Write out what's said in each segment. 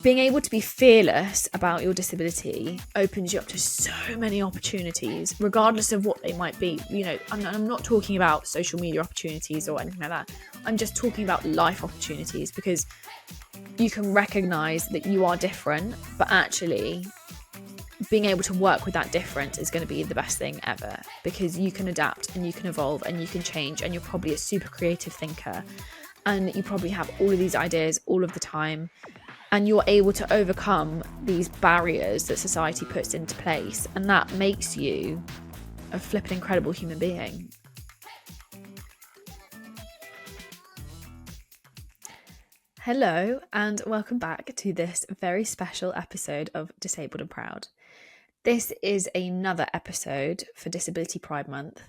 being able to be fearless about your disability opens you up to so many opportunities, regardless of what they might be. You know, I'm not talking about social media opportunities or anything like that. I'm just talking about life opportunities, because you can recognize that you are different, but actually being able to work with that difference is going to be the best thing ever, because you can adapt and you can evolve and you can change, and you're probably a super creative thinker and you probably have all of these ideas all of the time, and you're able to overcome these barriers that society puts into place, and that makes you a flippin' incredible human being. Hello and welcome back to this very special episode of Disabled and Proud. This is another episode for Disability Pride Month,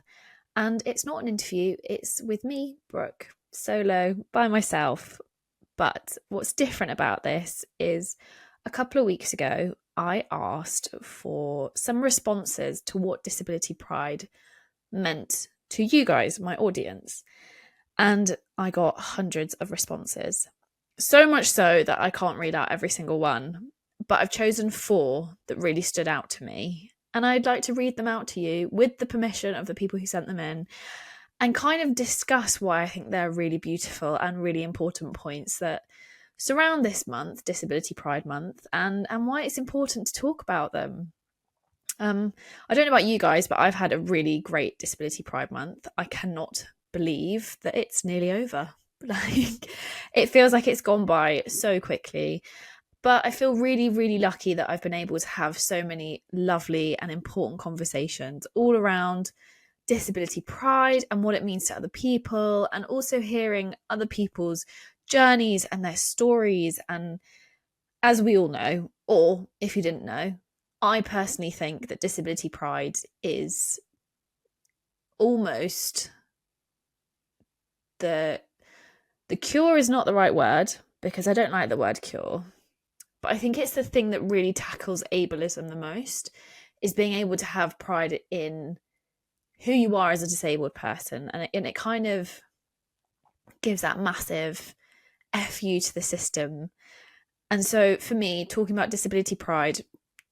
and it's not an interview, it's with me, Brooke, solo, by myself. But what's different about this is a couple of weeks ago, I asked for some responses to what Disability Pride meant to you guys, my audience. And I got hundreds of responses. So much so that I can't read out every single one. But I've chosen 4 that really stood out to me. And I'd like to read them out to you with the permission of the people who sent them in, and kind of discuss why I think they're really beautiful and really important points that surround this month, Disability Pride Month, and why it's important to talk about them. I don't know about you guys, but I've had a really great Disability Pride Month. I cannot believe that it's nearly over. Like, it feels like it's gone by so quickly. But I feel really, really lucky that I've been able to have so many lovely and important conversations all around disability pride and what it means to other people, and also hearing other people's journeys and their stories. And as we all know, or if you didn't know, I personally think that disability pride is almost the cure is not the right word, because I don't like the word cure, but I think it's the thing that really tackles ableism the most, is being able to have pride in who you are as a disabled person, and it kind of gives that massive fu to the system. And so for me, talking about disability pride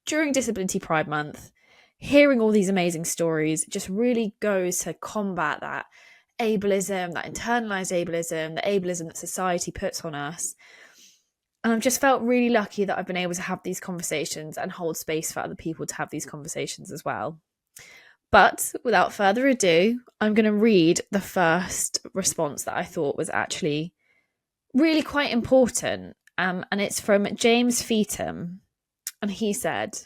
during Disability Pride Month, hearing all these amazing stories just really goes to combat that ableism, that internalized ableism, the ableism that society puts on us. And I've just felt really lucky that I've been able to have these conversations and hold space for other people to have these conversations as well. But without further ado, I'm going to read the first response that I thought was actually really quite important. And it's from James Feetham. And he said,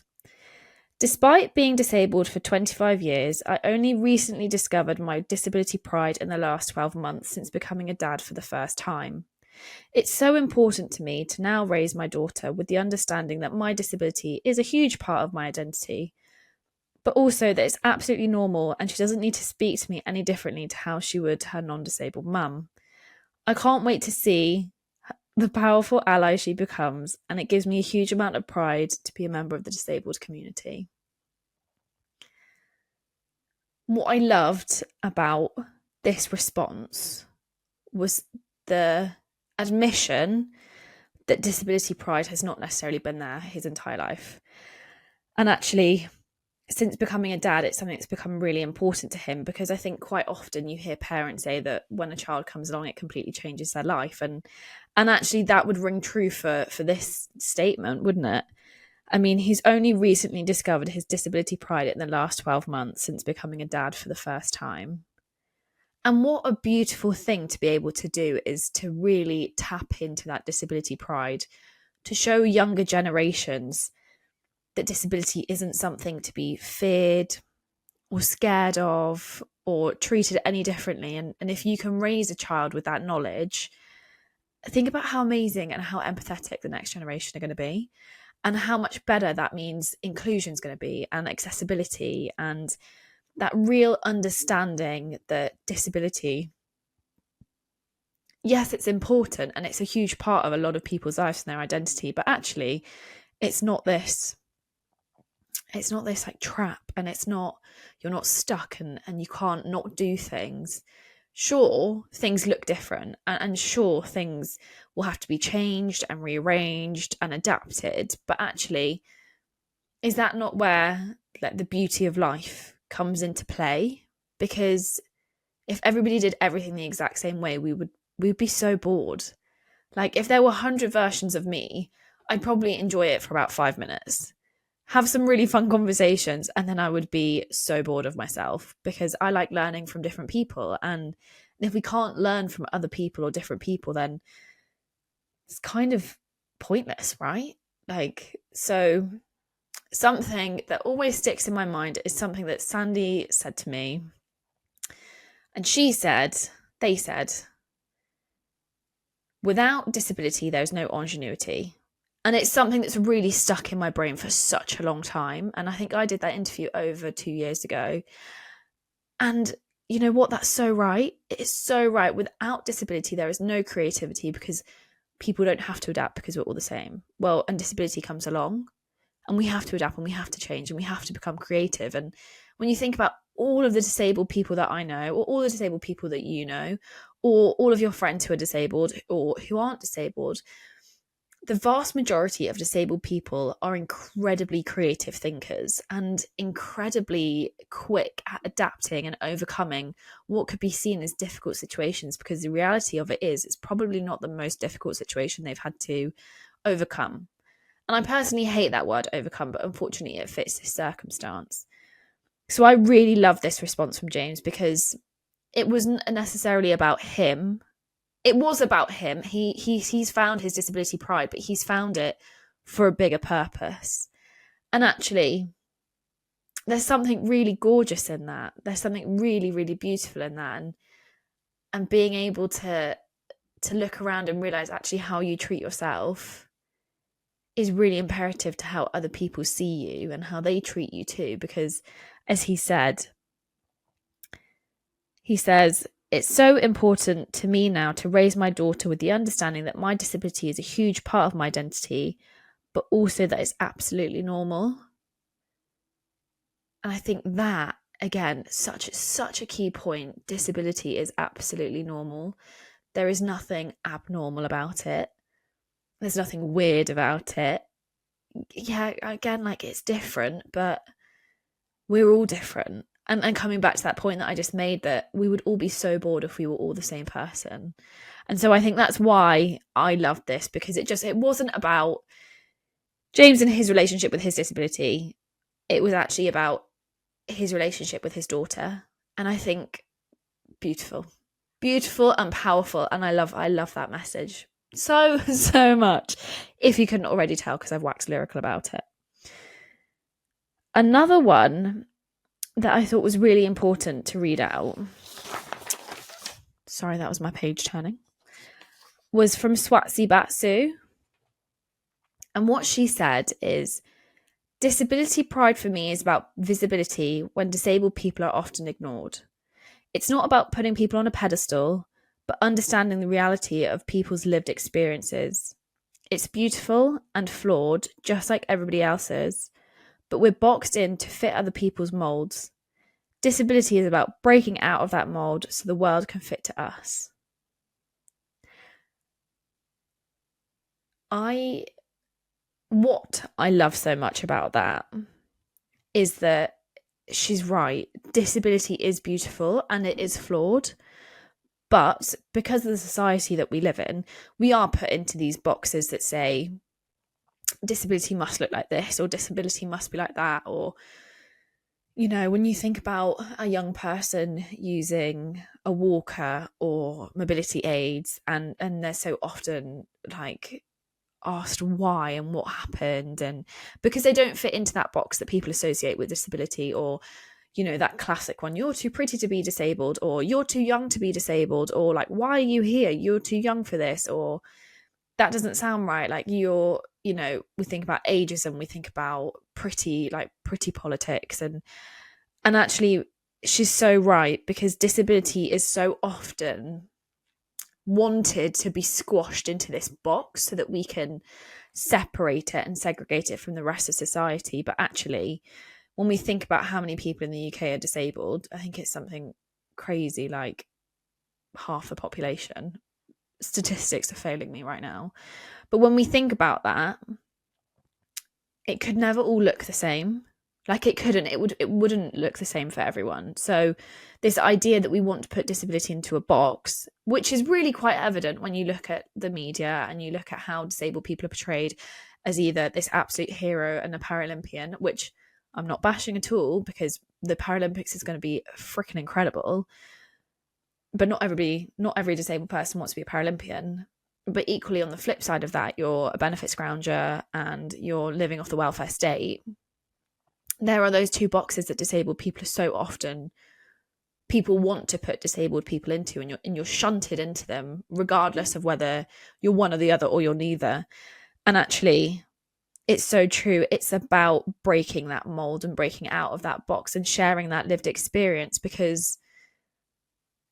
"Despite being disabled for 25 years, I only recently discovered my disability pride in the last 12 months since becoming a dad for the first time. It's so important to me to now raise my daughter with the understanding that my disability is a huge part of my identity, but also that it's absolutely normal and she doesn't need to speak to me any differently to how she would her non-disabled mum. I can't wait to see the powerful ally she becomes, and it gives me a huge amount of pride to be a member of the disabled community." What I loved about this response was the admission that disability pride has not necessarily been there his entire life. And actually, since becoming a dad, it's something that's become really important to him, because I think quite often you hear parents say that when a child comes along, it completely changes their life. And actually that would ring true for this statement, wouldn't it? I mean, he's only recently discovered his disability pride in the last 12 months since becoming a dad for the first time. And what a beautiful thing to be able to do is to really tap into that disability pride, to show younger generations that disability isn't something to be feared or scared of or treated any differently. And if you can raise a child with that knowledge, think about how amazing and how empathetic the next generation are going to be, and how much better that means inclusion is going to be, and accessibility, and that real understanding that disability, yes, it's important and it's a huge part of a lot of people's lives and their identity, but actually it's not this like trap, and it's not, you're not stuck and you can't not do things. sure, things look different, and sure, things will have to be changed and rearranged and adapted, but actually, is that not where like the beauty of life comes into play? Because if everybody did everything the exact same way, we'd be so bored. Like, if there were 100 versions of me, I'd probably enjoy it for about 5 minutes, have some really fun conversations, and then I would be so bored of myself, because I like learning from different people. And if we can't learn from other people or different people, then it's kind of pointless, right? Like, so something that always sticks in my mind is something that Sandy said to me. And they said, without disability, there's no ingenuity. And it's something that's really stuck in my brain for such a long time. And I think I did that interview over 2 years ago. And you know what? That's so right. It is so right. Without disability, there is no creativity, because people don't have to adapt because we're all the same. Well, and disability comes along, and we have to adapt, and we have to change, and we have to become creative. And when you think about all of the disabled people that I know, or all the disabled people that you know, or all of your friends who are disabled or who aren't disabled, the vast majority of disabled people are incredibly creative thinkers and incredibly quick at adapting and overcoming what could be seen as difficult situations, because the reality of it is it's probably not the most difficult situation they've had to overcome. And I personally hate that word overcome, but unfortunately it fits this circumstance. So I really love this response from James, because it wasn't necessarily about him. It was about him. He's found his disability pride, but he's found it for a bigger purpose. And actually, there's something really gorgeous in that. There's something really, really beautiful in that. And being able to look around and realize actually how you treat yourself is really imperative to how other people see you and how they treat you too. Because as he says, it's so important to me now to raise my daughter with the understanding that my disability is a huge part of my identity, but also that it's absolutely normal. And I think that, again, such a key point. Disability is absolutely normal. There is nothing abnormal about it. There's nothing weird about it. Yeah, again, like, it's different, but we're all different. And coming back to that point that I just made, that we would all be so bored if we were all the same person. And so I think that's why I loved this, because it wasn't about James and his relationship with his disability. It was actually about his relationship with his daughter. And I think beautiful and powerful. And I love that message so much, if you couldn't already tell, because I've waxed lyrical about it. Another one that I thought was really important to read out, sorry, that was my page turning, was from Swatsi Batsu. And what she said is, disability pride for me is about visibility when disabled people are often ignored. It's not about putting people on a pedestal, but understanding the reality of people's lived experiences. It's beautiful and flawed, just like everybody else's, but we're boxed in to fit other people's molds. Disability is about breaking out of that mold so the world can fit to us. What I love so much about that is that she's right. Disability is beautiful and it is flawed. But because of the society that we live in, we are put into these boxes that say disability must look like this, or disability must be like that. Or, you know, when you think about a young person using a walker or mobility aids, and they're so often like asked why and what happened, and because they don't fit into that box that people associate with disability, or, you know, that classic one, you're too pretty to be disabled, or you're too young to be disabled, or like, why are you here? You're too young for this, or that doesn't sound right. Like, you're, you know, we think about ageism, we think about pretty politics, and actually she's so right, because disability is so often wanted to be squashed into this box so that we can separate it and segregate it from the rest of society. But actually, when we think about how many people in the UK are disabled, I think it's something crazy, like half the population. Statistics are failing me right now. But when we think about that, it could never all look the same. Like it couldn't, it wouldn't look the same for everyone. So this idea that we want to put disability into a box, which is really quite evident when you look at the media and you look at how disabled people are portrayed as either this absolute hero and a Paralympian, which I'm not bashing at all because the Paralympics is going to be freaking incredible. But not every disabled person wants to be a Paralympian. But equally on the flip side of that, you're a benefits grounger and you're living off the welfare state. There are those two boxes that disabled people are so often, people want to put disabled people into, and you're shunted into them regardless of whether you're one or the other or you're neither. And actually, it's so true. It's about breaking that mold and breaking out of that box and sharing that lived experience, because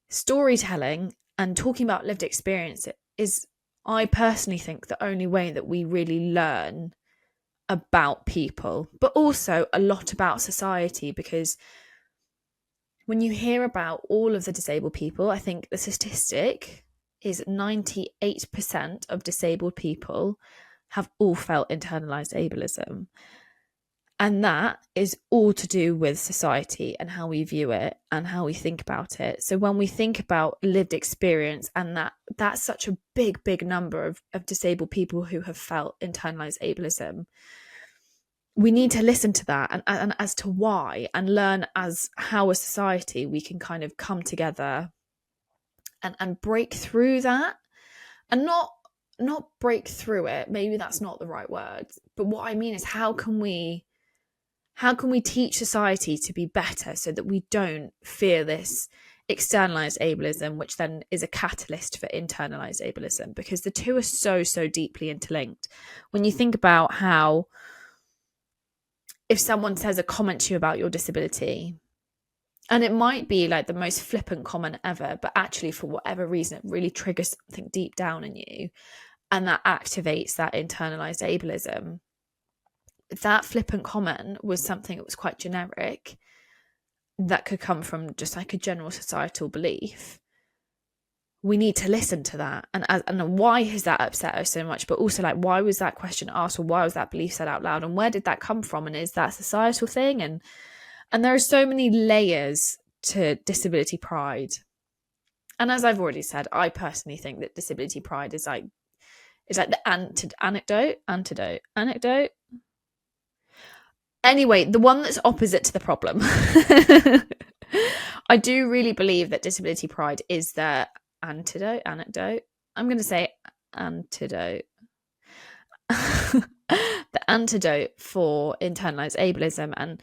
storytelling and talking about lived experience is, I personally think, the only way that we really learn about people, but also a lot about society. Because when you hear about all of the disabled people, I think the statistic is 98% of disabled people have all felt internalized ableism. And that is all to do with society and how we view it and how we think about it. So when we think about lived experience, and that's such a big number of disabled people who have felt internalized ableism, we need to listen to that and as to why, and learn as how a society we can kind of come together and break through that, and not break through it. Maybe that's not the right word. But what I mean is, how can we teach society to be better so that we don't fear this externalized ableism, which then is a catalyst for internalized ableism? Because the two are so deeply interlinked. When you think about how, if someone says a comment to you about your disability, and it might be like the most flippant comment ever, but actually for whatever reason it really triggers something deep down in you, and that activates that internalized ableism. That flippant comment was something that was quite generic, that could come from just like a general societal belief. We need to listen to that, and why has that upset us so much? But also, like, why was that question asked, or why was that belief said out loud, and where did that come from? And is that a societal thing? And there are so many layers to disability pride. And as I've already said, I personally think that disability pride is like the antidote. Anyway, the one that's opposite to the problem. I do really believe that disability pride is the antidote. I'm going to say antidote. The antidote for internalized ableism. And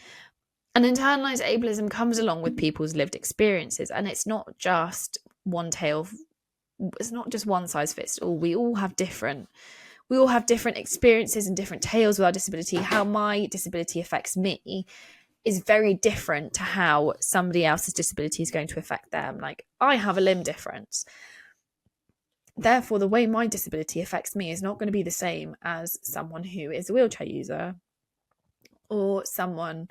internalized ableism comes along with people's lived experiences. And it's not just one size fits all. We all have different experiences and different tales with our disability. How my disability affects me is very different to how somebody else's disability is going to affect them. Like, I have a limb difference. Therefore, the way my disability affects me is not going to be the same as someone who is a wheelchair user, or someone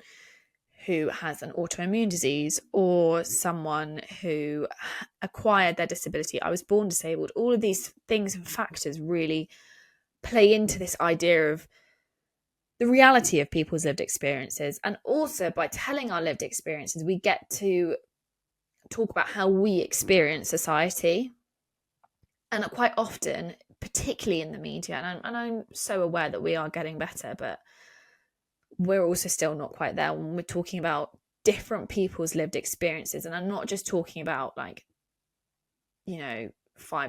who has an autoimmune disease, or someone who acquired their disability. I was born disabled. All of these things and factors really play into this idea of the reality of people's lived experiences. And also, by telling our lived experiences, we get to talk about how we experience society. And quite often, particularly in the media, and I'm so aware that we are getting better, but we're also still not quite there when we're talking about different people's lived experiences. And I'm not just talking about 5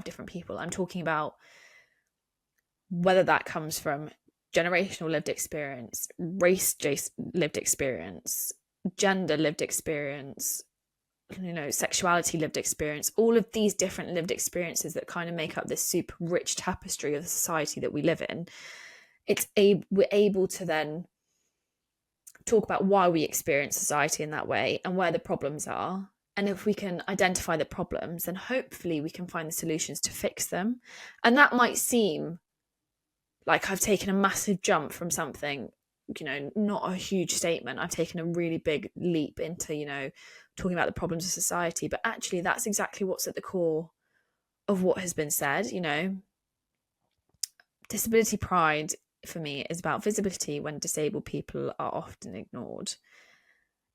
different people. I'm talking about whether that comes from generational lived experience, race lived experience, gender lived experience, sexuality lived experience, all of these different lived experiences that kind of make up this super rich tapestry of the society that we live in. We're able to then talk about why we experience society in that way and where the problems are. And if we can identify the problems, then hopefully we can find the solutions to fix them. And that might seem like I've taken a massive jump from something not a huge statement. I've taken a really big leap into, talking about the problems of society, but actually that's exactly what's at the core of what has been said. Disability pride for me is about visibility when disabled people are often ignored.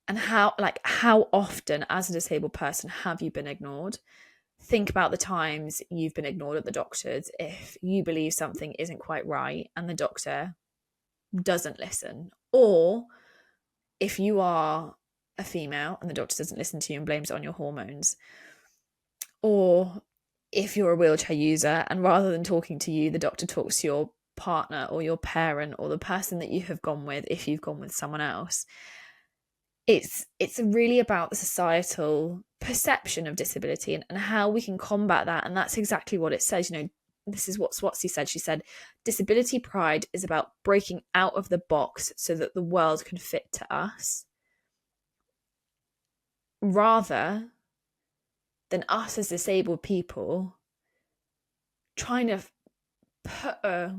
And how often as a disabled person have you been ignored? Think about the times you've been ignored at the doctors if you believe something isn't quite right and the doctor doesn't listen. Or if you are a female and the doctor doesn't listen to you and blames it on your hormones. Or if you're a wheelchair user and rather than talking to you, the doctor talks to your partner or your parent or the person that you have gone with if you've gone with someone else. It's really about the societal perception of disability and how we can combat that. And that's exactly what it says. This is what Swatsea said. She said, disability pride is about breaking out of the box so that the world can fit to us, rather than us as disabled people trying to put a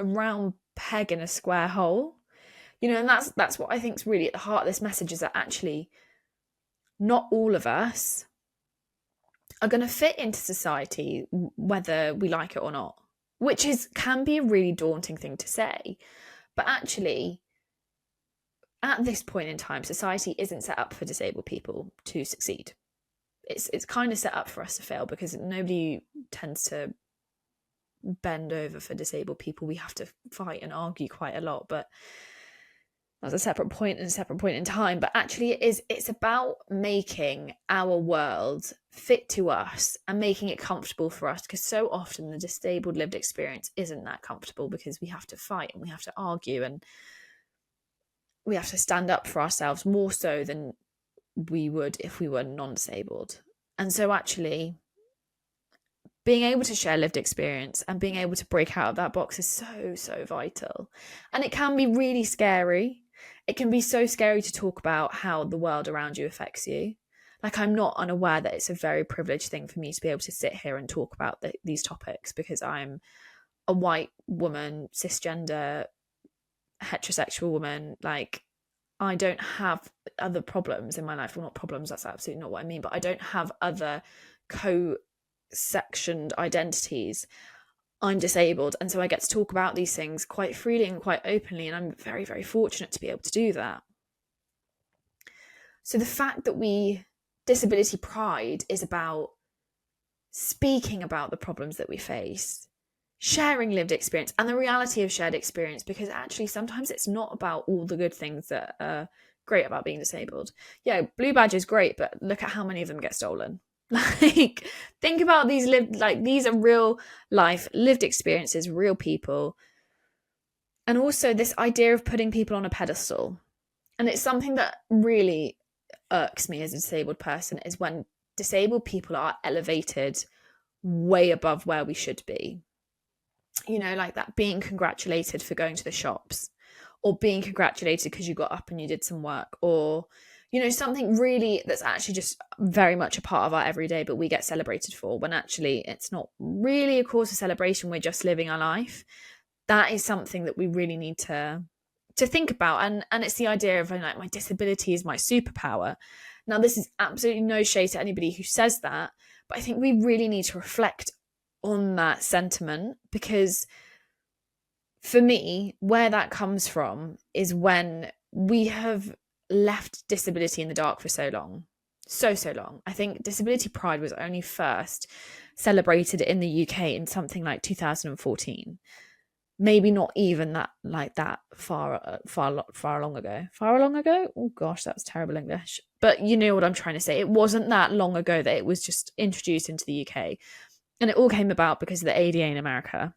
round peg in a square hole. And that's what I think is really at the heart of this message, is that actually not all of us are going to fit into society whether we like it or not, which can be a really daunting thing to say. But actually, at this point in time, society isn't set up for disabled people to succeed. It's kind of set up for us to fail because nobody tends to bend over for disabled people. We have to fight and argue quite a lot, but that's a separate point and a separate point in time. But actually it's about making our world fit to us and making it comfortable for us, because so often the disabled lived experience isn't that comfortable because we have to fight and we have to argue and we have to stand up for ourselves more so than we would if we were non-disabled. And so actually being able to share lived experience and being able to break out of that box is so vital. And it can be really scary. It can be so scary to talk about how the world around you affects you. Like, I'm not unaware that it's a very privileged thing for me to be able to sit here and talk about these topics because I'm a white woman, cisgender, heterosexual woman. Like, I don't have other problems in my life. Well, not problems, that's absolutely not what I mean, but I don't have other co-sectioned identities. I'm disabled, and so I get to talk about these things quite freely and quite openly, and I'm very, very fortunate to be able to do that. So the fact that disability pride is about speaking about the problems that we face, sharing lived experience and the reality of shared experience, because actually sometimes it's not about all the good things that are great about being disabled. Yeah, Blue Badge is great, but look at how many of them get stolen. Like, think about these these are real life lived experiences, real people. And also this idea of putting people on a pedestal. And it's something that really irks me as a disabled person, is when disabled people are elevated way above where we should be. Like that being congratulated for going to the shops, or being congratulated because you got up and you did some work, or something really that's actually just very much a part of our everyday, but we get celebrated for, when actually it's not really a cause for celebration. We're just living our life. That is something that we really need to think about. And it's the idea of like, my disability is my superpower. Now, this is absolutely no shade to anybody who says that, but I think we really need to reflect on that sentiment, because for me, where that comes from is when we have left disability in the dark for so long. So long. I think disability pride was only first celebrated in the UK in something like 2014. Maybe not even that far long ago. Far long ago? Oh gosh, that was terrible English. But you know what I'm trying to say. It wasn't that long ago that it was just introduced into the UK. And it all came about because of the ADA in America.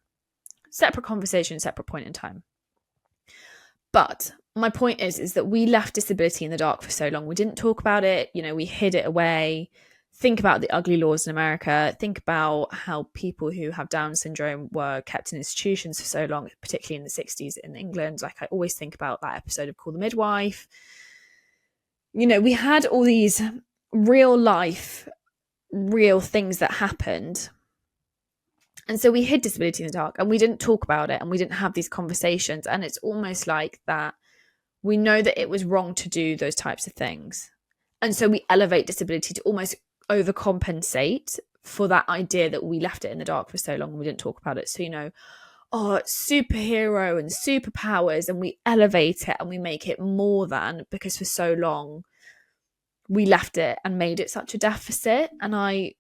Separate conversation, separate point in time. But my point is that we left disability in the dark for so long. We didn't talk about it. We hid it away. Think about the ugly laws in America. Think about how people who have Down syndrome were kept in institutions for so long, particularly in the 60s in England. Like, I always think about that episode of Call the Midwife. We had all these real life, real things that happened. And so we hid disability in the dark and we didn't talk about it and we didn't have these conversations. And it's almost like that we know that it was wrong to do those types of things. And so we elevate disability to almost overcompensate for that idea that we left it in the dark for so long and we didn't talk about it. So, superhero and superpowers, and we elevate it and we make it more than, because for so long we left it and made it such a deficit. And I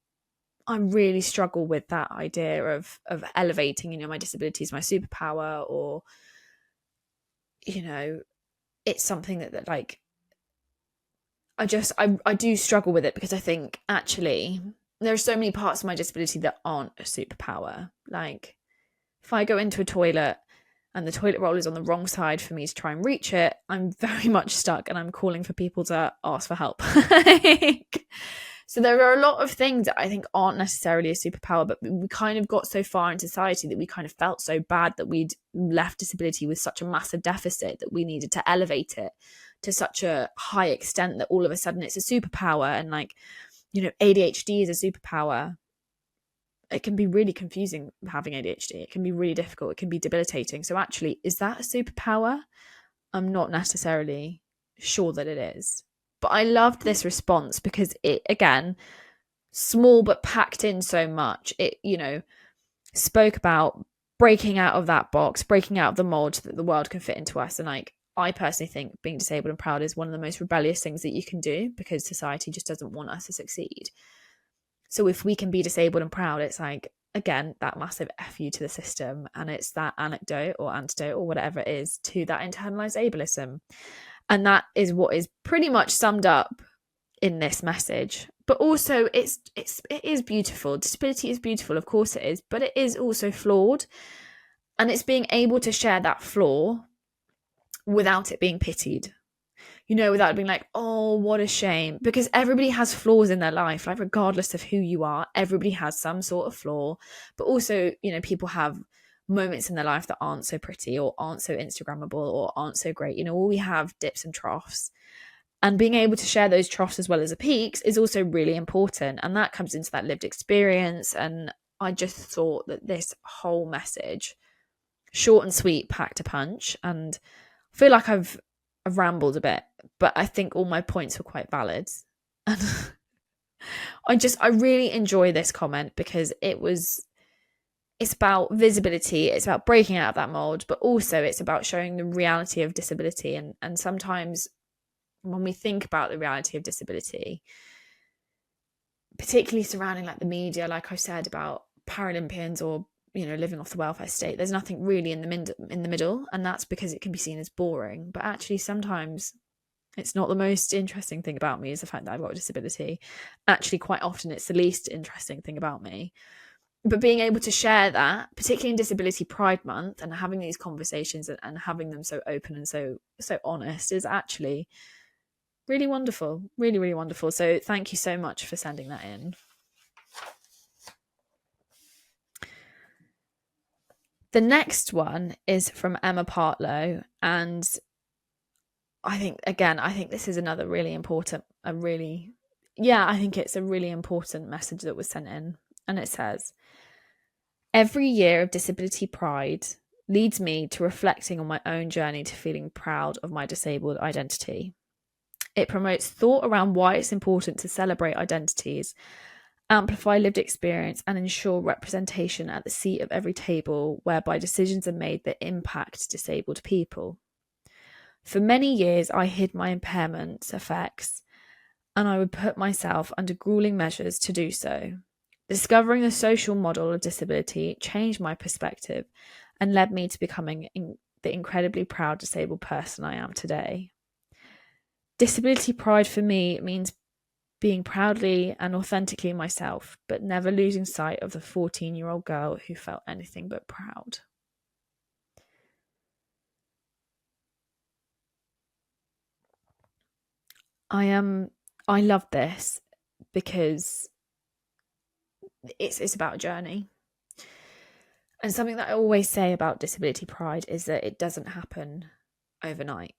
really struggle with that idea of elevating, my disability is my superpower, or, it's something that like, I do struggle with it, because I think actually there are so many parts of my disability that aren't a superpower. Like, if I go into a toilet and the toilet roll is on the wrong side for me to try and reach it, I'm very much stuck and I'm calling for people to ask for help. So there are a lot of things that I think aren't necessarily a superpower, but we kind of got so far in society that we kind of felt so bad that we'd left disability with such a massive deficit that we needed to elevate it to such a high extent that all of a sudden it's a superpower. And like, ADHD is a superpower. It can be really confusing having ADHD. It can be really difficult. It can be debilitating. So actually, is that a superpower? I'm not necessarily sure that it is. But I loved this response because it, again, small but packed in so much. It, spoke about breaking out of that box, breaking out of the mold that the world can fit into us. And like, I personally think being disabled and proud is one of the most rebellious things that you can do, because society just doesn't want us to succeed. So if we can be disabled and proud, it's like, again, that massive F you to the system. And it's that anecdote or antidote or whatever it is to that internalized ableism. And that is what is pretty much summed up in this message. But also it is beautiful. Disability is beautiful, of course it is, but it is also flawed. And it's being able to share that flaw without it being pitied. Without being like, oh, what a shame. Because everybody has flaws in their life, like regardless of who you are, everybody has some sort of flaw. But also, people have moments in their life that aren't so pretty or aren't so Instagrammable or aren't so great. We have dips and troughs. And being able to share those troughs as well as the peaks is also really important. And that comes into that lived experience. And I just thought that this whole message, short and sweet, packed a punch. And I feel like I've rambled a bit, but I think all my points were quite valid. And I really enjoy this comment because it's about visibility, it's about breaking out of that mold, but also it's about showing the reality of disability. And sometimes when we think about the reality of disability, particularly surrounding like the media, like I said about Paralympians or living off the welfare state, there's nothing really in the middle, and that's because it can be seen as boring. But actually sometimes it's not the most interesting thing about me is the fact that I've got a disability. Actually, quite often it's the least interesting thing about me. But being able to share that, particularly in Disability Pride Month, and having these conversations and having them so open and so honest, is actually really wonderful. Really, really wonderful. So thank you so much for sending that in. The next one is from Emma Partlow, and I think this is another really important, I think it's a really important message that was sent in. And it says, every year of Disability Pride leads me to reflecting on my own journey to feeling proud of my disabled identity. It promotes thought around why it's important to celebrate identities, amplify lived experience, and ensure representation at the seat of every table whereby decisions are made that impact disabled people. For many years, I hid my impairment's effects, and I would put myself under grueling measures to do so. Discovering the social model of disability changed my perspective and led me to becoming the incredibly proud disabled person I am today. Disability pride for me means being proudly and authentically myself, but never losing sight of the 14-year-old girl who felt anything but proud. I love this because it's about a journey. And something that I always say about disability pride is that it doesn't happen overnight.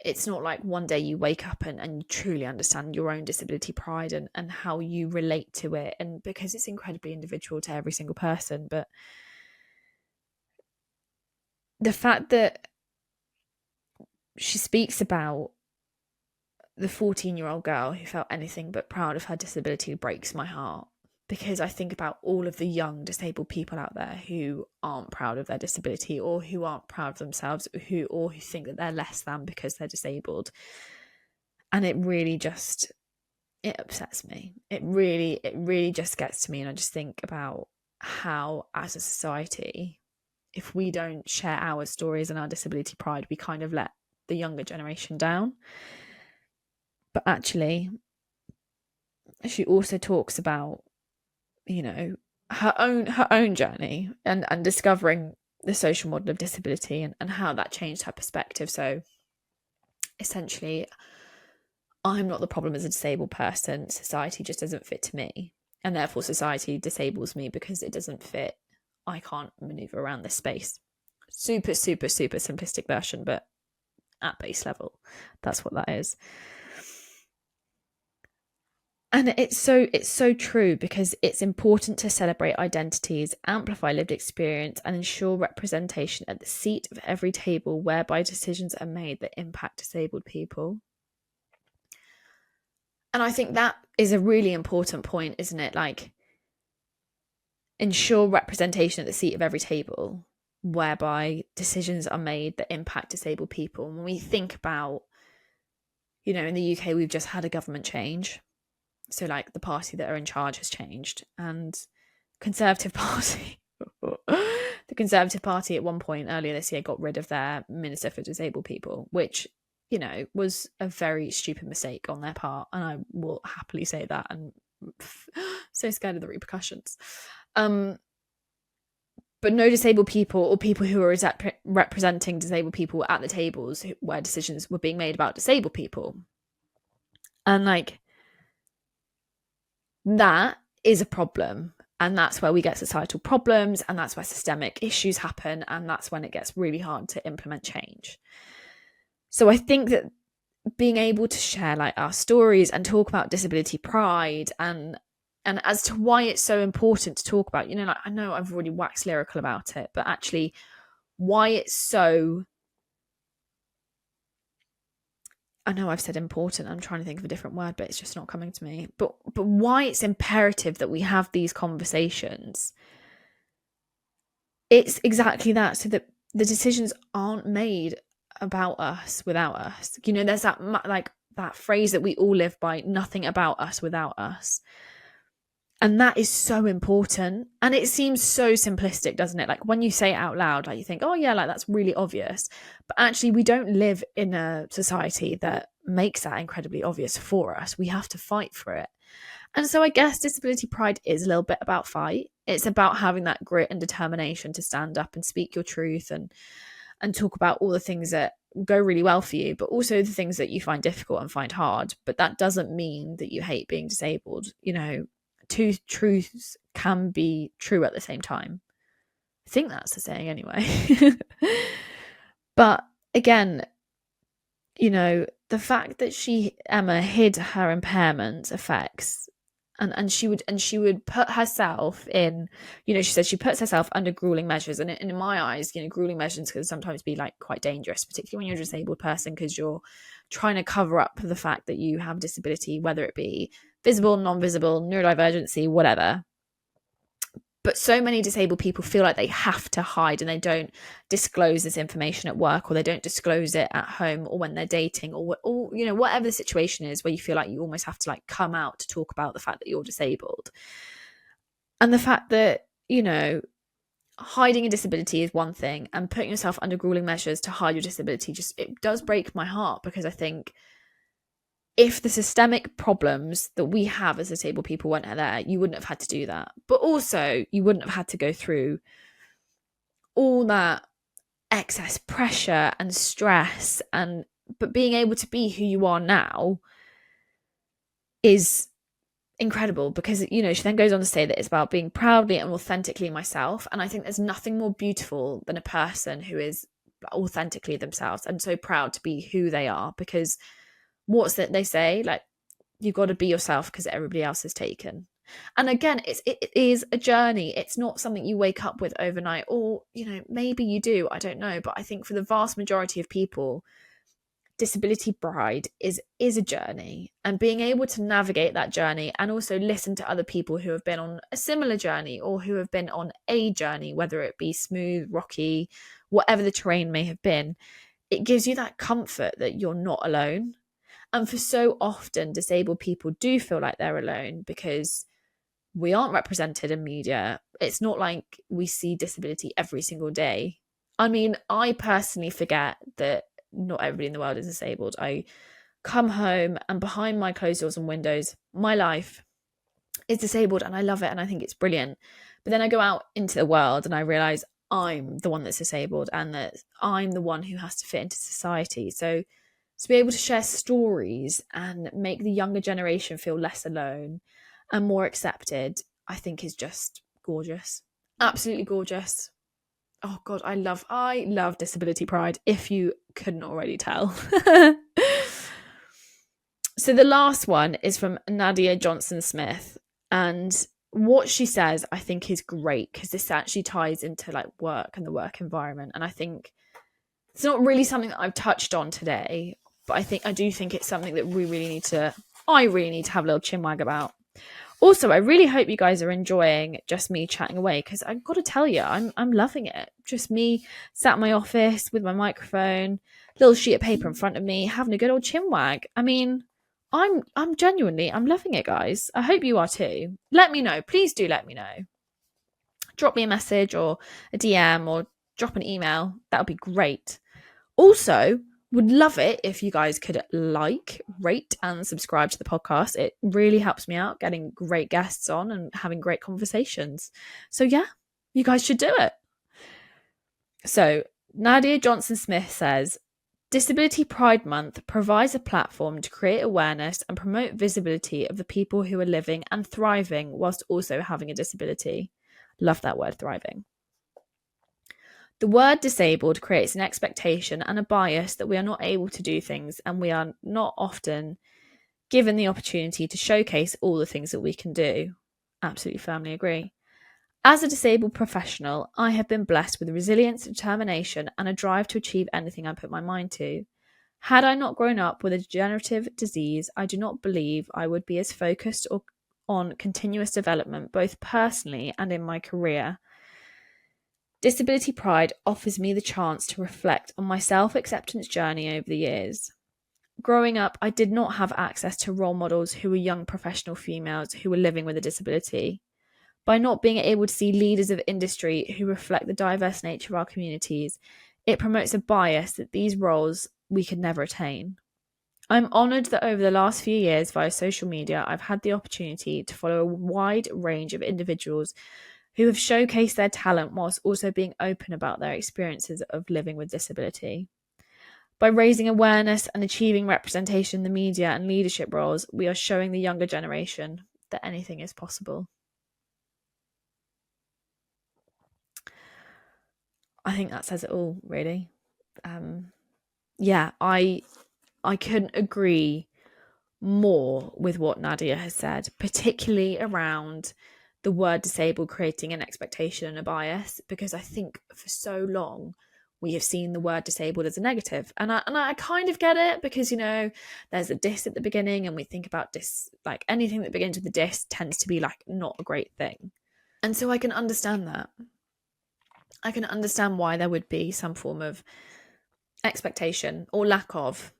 it's not like one day you wake up and you truly understand your own disability pride and how you relate to it, and because it's incredibly individual to every single person. But the fact that she speaks about the 14-year-old girl who felt anything but proud of her disability breaks my heart, because I think about all of the young disabled people out there who aren't proud of their disability, or who aren't proud of themselves, or who think that they're less than because they're disabled. And it really just, it upsets me. It really just gets to me. And I just think about how, as a society, if we don't share our stories and our disability pride, we kind of let the younger generation down. But actually, she also talks about, you know, her own journey and discovering the social model of disability and how that changed her perspective. So essentially, I'm not the problem as a disabled person. Society just doesn't fit to me, and therefore society disables me because it doesn't fit. I can't maneuver around this space. Super simplistic version, but at base level, that's what that is. And it's so true, because it's important to celebrate identities, amplify lived experience, and ensure representation at the seat of every table whereby decisions are made that impact disabled people. And I think that is a really important point, isn't it? Like, ensure representation at the seat of every table whereby decisions are made that impact disabled people. And when we think about, you know, in the UK, we've just had a government change. So, like, the party that are in charge has changed, and Conservative Party, the Conservative Party at one point earlier this year got rid of their Minister for Disabled People, which, you know, was a very stupid mistake on their part. And I will happily say that, and so scared of the repercussions. But no disabled people, or people who are representing disabled people at the tables where decisions were being made about disabled people. And, like, that is a problem, and that's where we get societal problems, and that's where systemic issues happen, and that's when it gets really hard to implement change. So I think that being able to share, like, our stories and talk about disability pride and as to why it's so important to talk about, you know, like, I know I've already waxed lyrical about it, but actually why it's so, I know I've said important, I'm trying to think of a different word, but it's just not coming to me. But why it's imperative that we have these conversations. It's exactly that, so that the decisions aren't made about us without us. You know, there's that, like, that phrase that we all live by, nothing about us without us. And that is so important. And it seems so simplistic, doesn't it? Like, when you say it out loud, like, you think, oh yeah, like, that's really obvious. But actually, we don't live in a society that makes that incredibly obvious for us. We have to fight for it. And so I guess disability pride is a little bit about fight. It's about having that grit and determination to stand up and speak your truth and talk about all the things that go really well for you, but also the things that you find difficult and find hard. But that doesn't mean that you hate being disabled. You know, two truths can be true at the same time. I think that's the saying anyway. But again, you know, the fact that Emma hid her impairment effects, and she would put herself in, you know, she said she puts herself under grueling measures, and in my eyes, you know, grueling measures can sometimes be, like, quite dangerous, particularly when you're a disabled person, because you're trying to cover up the fact that you have a disability, whether it be visible, non-visible, neurodivergency, whatever. But so many disabled people feel like they have to hide, and they don't disclose this information at work, or they don't disclose it at home, or when they're dating, or you know, whatever the situation is, where you feel like you almost have to, like, come out to talk about the fact that you're disabled. And the fact that, you know, hiding a disability is one thing, and putting yourself under grueling measures to hide your disability, just, it does break my heart, because I think if the systemic problems that we have as disabled people weren't there, you wouldn't have had to do that. But also, you wouldn't have had to go through all that excess pressure and stress. But being able to be who you are now is incredible, because, you know, she then goes on to say that it's about being proudly and authentically myself. And I think there's nothing more beautiful than a person who is authentically themselves and so proud to be who they are, because what's that they say, like, you've got to be yourself because everybody else is taken. And again, it is a journey. It's not something you wake up with overnight, or, you know, maybe you do, I don't know. But I think for the vast majority of people, disability pride is a journey, and being able to navigate that journey and also listen to other people who have been on a similar journey or who have been on a journey, whether it be smooth, rocky, whatever the terrain may have been, it gives you that comfort that you're not alone. And for so often, disabled people do feel like they're alone because we aren't represented in media. It's not like we see disability every single day. I mean, I personally forget that not everybody in the world is disabled. I come home and behind my closed doors and windows, my life is disabled, and I love it and I think it's brilliant. But then I go out into the world and I realise I'm the one that's disabled and that I'm the one who has to fit into society. So to be able to share stories and make the younger generation feel less alone and more accepted, I think is just gorgeous. Absolutely gorgeous. Oh God, I love disability pride, if you couldn't already tell. So the last one is from Nadia Johnson Smith, and what she says I think is great, because this actually ties into like work and the work environment. And I think it's not really something that I've touched on today, but I do think it's something that I really need to have a little chinwag about. Also, I really hope you guys are enjoying just me chatting away, because I've got to tell you, I'm loving it. Just me sat in my office with my microphone, little sheet of paper in front of me, having a good old chinwag. I mean, I'm loving it, guys. I hope you are too. Let me know. Please do let me know. Drop me a message or a DM or drop an email. That would be great. Also, would love it if you guys could like, rate, and subscribe to the podcast. It really helps me out getting great guests on and having great conversations. So yeah, you guys should do it. So Nadia Johnson Smith says, Disability Pride Month provides a platform to create awareness and promote visibility of the people who are living and thriving whilst also having a disability. Love that word, thriving. The word disabled creates an expectation and a bias that we are not able to do things, and we are not often given the opportunity to showcase all the things that we can do. Absolutely firmly agree. As a disabled professional, I have been blessed with resilience, determination, and a drive to achieve anything I put my mind to. Had I not grown up with a degenerative disease, I do not believe I would be as focused on continuous development, both personally and in my career. Disability Pride offers me the chance to reflect on my self-acceptance journey over the years. Growing up, I did not have access to role models who were young professional females who were living with a disability. By not being able to see leaders of industry who reflect the diverse nature of our communities, it promotes a bias that these roles we could never attain. I'm honoured that over the last few years via social media, I've had the opportunity to follow a wide range of individuals who have showcased their talent whilst also being open about their experiences of living with disability. By raising awareness and achieving representation in the media and leadership roles, we are showing the younger generation that anything is possible. I think that says it all, really. I couldn't agree more with what Nadia has said, particularly around the word disabled creating an expectation and a bias, because I think for so long we have seen the word disabled as a negative. And I kind of get it, because, you know, there's a dis at the beginning and we think about dis, like anything that begins with a dis tends to be like not a great thing. And so I can understand that. I can understand why there would be some form of expectation or lack of,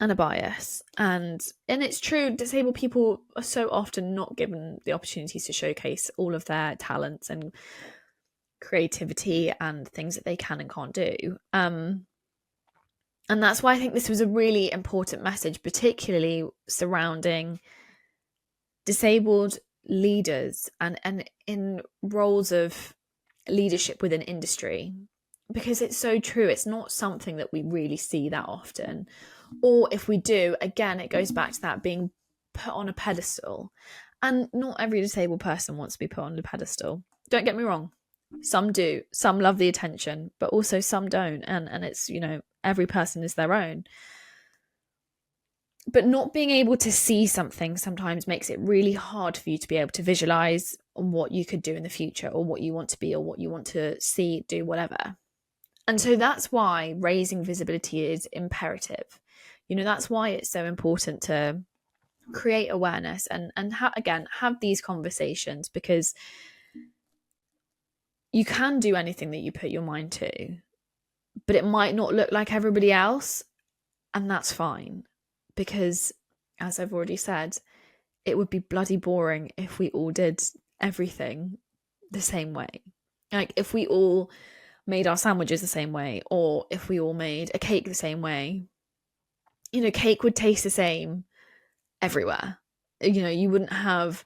and a bias. And it's true, disabled people are so often not given the opportunities to showcase all of their talents and creativity and things that they can and can't do. And that's why I think this was a really important message, particularly surrounding disabled leaders and in roles of leadership within industry, because it's so true. It's not something that we really see that often, or if we do, again, it goes back to that being put on a pedestal. And not every disabled person wants to be put on a pedestal, don't get me wrong. Some do. Some love the attention, but also some don't. And it's, every person is their own. But not being able to see something sometimes makes it really hard for you to be able to visualize on what you could do in the future, or what you want to be, or what you want to see, do, whatever. And so that's why raising visibility is imperative. That's why it's so important to create awareness and have these conversations, because you can do anything that you put your mind to, but it might not look like everybody else, and that's fine, because as I've already said, it would be bloody boring if we all did everything the same way. Like if we all made our sandwiches the same way, or if we all made a cake the same way, cake would taste the same everywhere. You wouldn't have,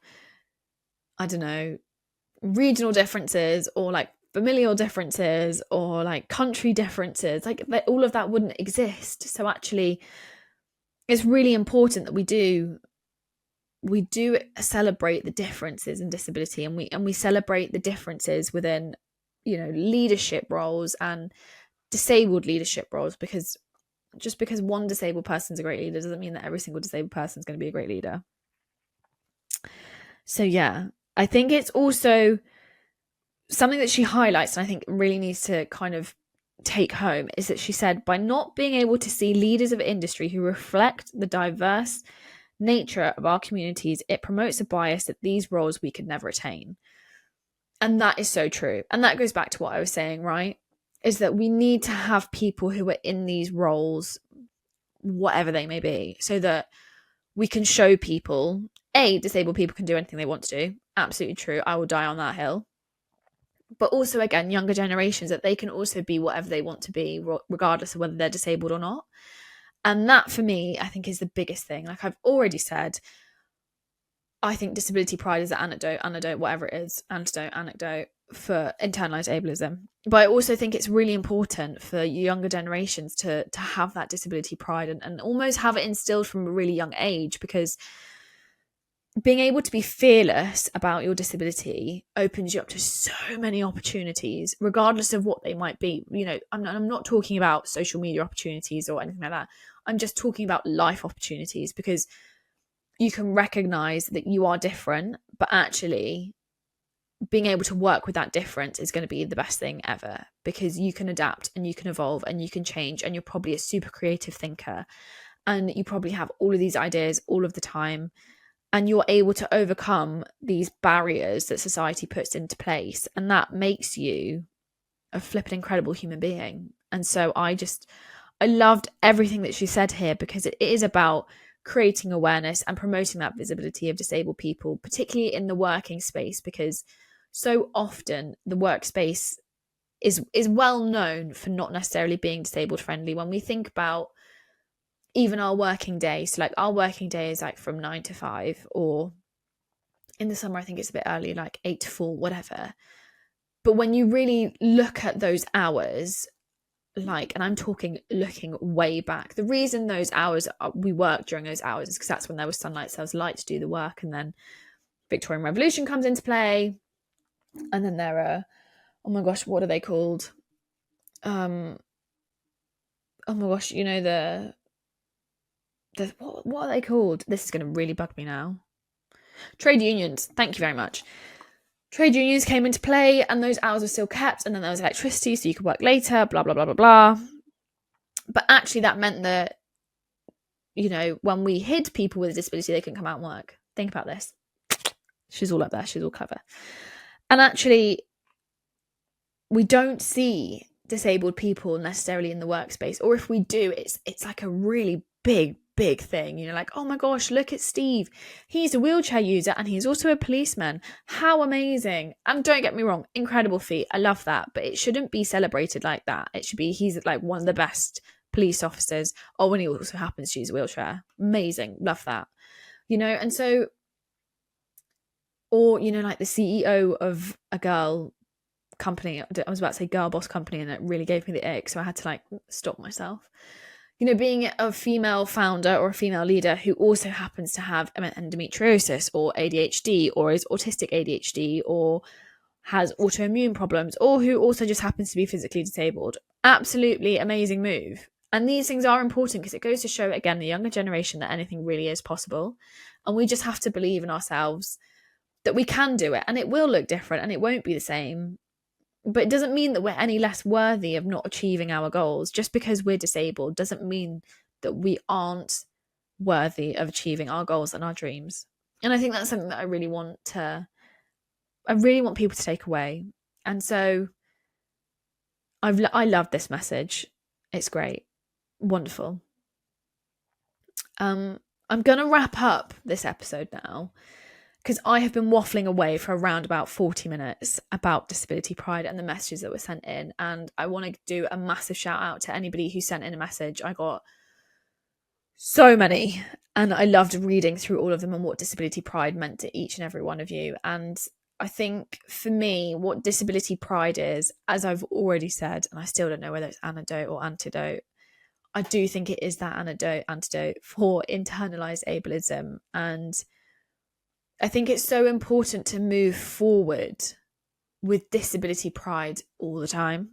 I don't know, regional differences, or like familial differences, or like country differences. Like all of that wouldn't exist. So actually, it's really important that we do celebrate the differences in disability, and we celebrate the differences within, leadership roles and disabled leadership roles, because just because one disabled person's a great leader doesn't mean that every single disabled person is going to be a great leader. So yeah, I think it's also something that she highlights, and I think really needs to kind of take home, is that she said, by not being able to see leaders of industry who reflect the diverse nature of our communities, it promotes a bias that these roles we could never attain. And that is so true. And that goes back to what I was saying, right? Is that we need to have people who are in these roles, whatever they may be, so that we can show people, disabled people can do anything they want to do. Absolutely true. I will die on that hill. But also, again, younger generations, that they can also be whatever they want to be, regardless of whether they're disabled or not. And that, for me, I think is the biggest thing. Like I've already said, I think disability pride is an antidote, whatever it is, anecdote for internalized ableism. But I also think it's really important for younger generations to have that disability pride and almost have it instilled from a really young age, because being able to be fearless about your disability opens you up to so many opportunities, regardless of what they might be. I'm not talking about social media opportunities or anything like that. I'm just talking about life opportunities, because you can recognize that you are different, but actually being able to work with that difference is going to be the best thing ever, because you can adapt and you can evolve and you can change, and you're probably a super creative thinker, and you probably have all of these ideas all of the time, and you're able to overcome these barriers that society puts into place, and that makes you a flippin' incredible human being. And so I loved everything that she said here, because it is about creating awareness and promoting that visibility of disabled people, particularly in the working space, because so often the workspace is well known for not necessarily being disabled friendly. When we think about even our working day, so like our working day is like from 9 to 5, or in the summer I think it's a bit early, like 8 to 4, whatever. But when you really look at those hours, and I'm talking looking way back, the reason those hours we work during those hours is because that's when there was sunlight, so there was light to do the work. And then Victorian Revolution comes into play, and then there are, oh my gosh, what are they called? Oh my gosh, what are they called? This is going to really bug me now. Trade unions. Thank you very much. Trade unions came into play, and those hours were still kept, and then there was electricity, so you could work later, blah, blah, blah, blah, blah. But actually that meant that, when we hid people with a disability, they couldn't come out and work. Think about this. She's all up there. She's all clever. And actually, we don't see disabled people necessarily in the workspace, or if we do, it's like a really big thing, like, oh my gosh, look at Steve, he's a wheelchair user and he's also a policeman, how amazing. And don't get me wrong, incredible feat, I love that, but it shouldn't be celebrated like that. It should be, he's like one of the best police officers, and he also happens to use a wheelchair, amazing, love that, and so, or like the CEO of a girl company, I was about to say girl boss company, and it really gave me the ick, so I had to stop myself. Being a female founder or a female leader who also happens to have endometriosis or ADHD, or is autistic ADHD, or has autoimmune problems, or who also just happens to be physically disabled. Absolutely amazing move. And these things are important because it goes to show, again, the younger generation that anything really is possible. And we just have to believe in ourselves that we can do it, and it will look different and it won't be the same. But it doesn't mean that we're any less worthy of not achieving our goals. Just because we're disabled doesn't mean that we aren't worthy of achieving our goals and our dreams. And I think that's something that I really want people to take away. And so I love this message. It's great. Wonderful. I'm going to wrap up this episode now, because I have been waffling away for around about 40 minutes about disability pride and the messages that were sent in. And I want to do a massive shout out to anybody who sent in a message. I got so many, and I loved reading through all of them and what disability pride meant to each and every one of you. And I think for me, what disability pride is, as I've already said, and I still don't know whether it's antidote or antidote, I do think it is that antidote for internalized ableism. And I think it's so important to move forward with disability pride all the time.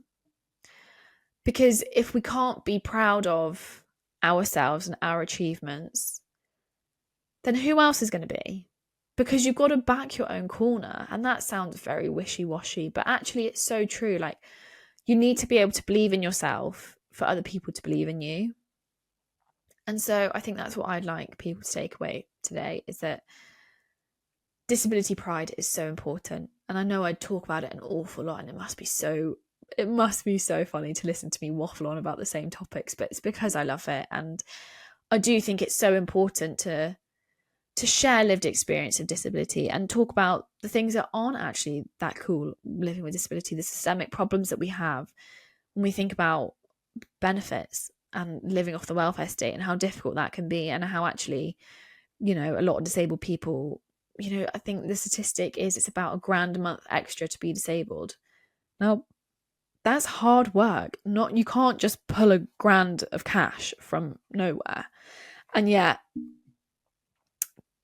Because if we can't be proud of ourselves and our achievements, then who else is going to be? Because you've got to back your own corner. And that sounds very wishy-washy, but actually it's so true. Like, you need to be able to believe in yourself for other people to believe in you. And so I think that's what I'd like people to take away today, is that disability pride is so important. And I know I talk about it an awful lot, and it must be so funny to listen to me waffle on about the same topics, but it's because I love it. And I do think it's so important to share lived experience of disability and talk about the things that aren't actually that cool living with disability, the systemic problems that we have when we think about benefits and living off the welfare state, and how difficult that can be, and how actually, you know, a lot of disabled people, you know, I think the statistic is it's about $1,000 a month extra to be disabled. Now, that's hard work. You can't just pull $1,000 of cash from nowhere. And yet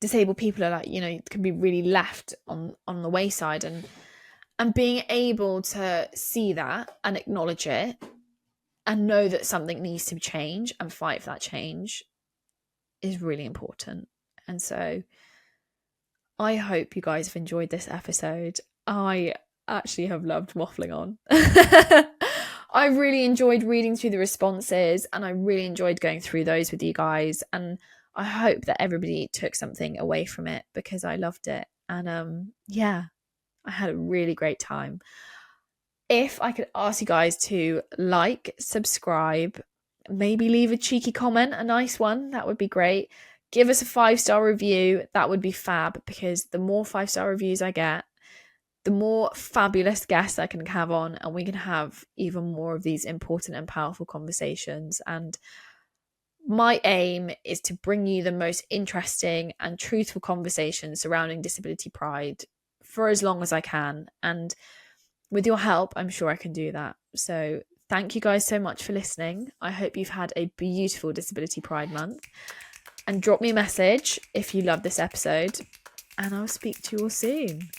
disabled people are, like, you know, can be really left on the wayside, and being able to see that and acknowledge it and know that something needs to change and fight for that change is really important. And so I hope you guys have enjoyed this episode. I actually have loved waffling on. I really enjoyed reading through the responses, and I really enjoyed going through those with you guys. And I hope that everybody took something away from it, because I loved it. And yeah, I had a really great time. If I could ask you guys to like, subscribe, maybe leave a cheeky comment, a nice one, that would be great. Give us a 5-star review, that would be fab, because the more 5-star reviews I get, the more fabulous guests I can have on, and we can have even more of these important and powerful conversations. And my aim is to bring you the most interesting and truthful conversations surrounding disability pride for as long as I can. And with your help, I'm sure I can do that. So thank you guys so much for listening. I hope you've had a beautiful Disability Pride Month. And drop me a message if you love this episode, and I'll speak to you all soon.